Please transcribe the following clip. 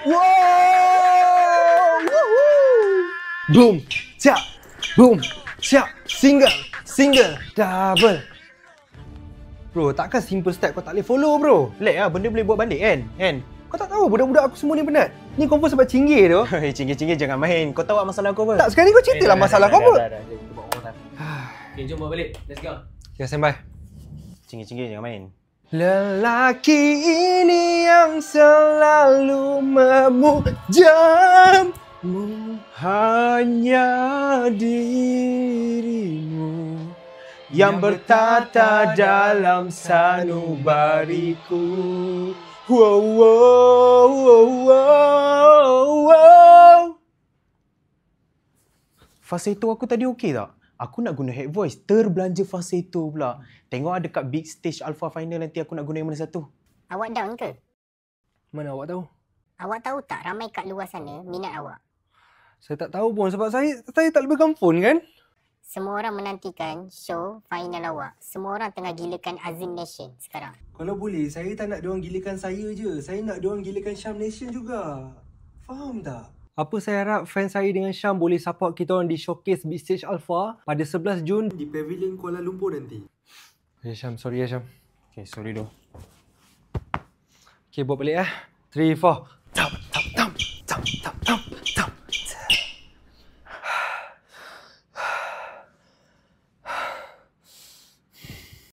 Wow! Woohoo! Boom, siap. Boom, siap. Single, double. Bro, takkan simple step kau tak boleh follow bro. Lag lah, benda boleh buat balik kan? Kau tak tahu budak-budak aku semua ni penat. Ni confirm sebab cinggir tu. Hei, cinggir-cinggir jangan main. Kau tahu masalah kau apa? Tak, sekarang ni kau cerita lah masalah kau apa. Dah. Kita buat orang time. Okay, jom bawa balik. Let's go. Ya, standby. Cinggir-cinggir jangan main. Lelaki ini yang selalu memujamu, hanya dirimu yang bertata dalam sanubariku. Wow, wow, wow, wow, wow. Falsetto aku tadi okey tak? Aku nak guna head voice, terbelanja falsetto pula. Tengok ada kat big stage Alpha Final nanti aku nak guna yang mana satu. Awak down ke? Mana awak tahu? Awak tahu tak ramai kat luar sana minat awak? Saya tak tahu pun sebab saya tak lebihkan phone kan? Semua orang menantikan show final awak. Semua orang tengah gilakan Azim Nation sekarang. Kalau boleh, saya tak nak diorang gilakan saya je. Saya nak diorang gilakan Syam Nation juga. Faham tak? Apa saya harap fans saya dengan Syam boleh support kita orang di showcase Big Stage Alpha pada 11 Jun di Pavilion Kuala Lumpur nanti. Ya Syam, sorry ya Syam. Okay, sorry doh. Okay, buat balik 3, 4.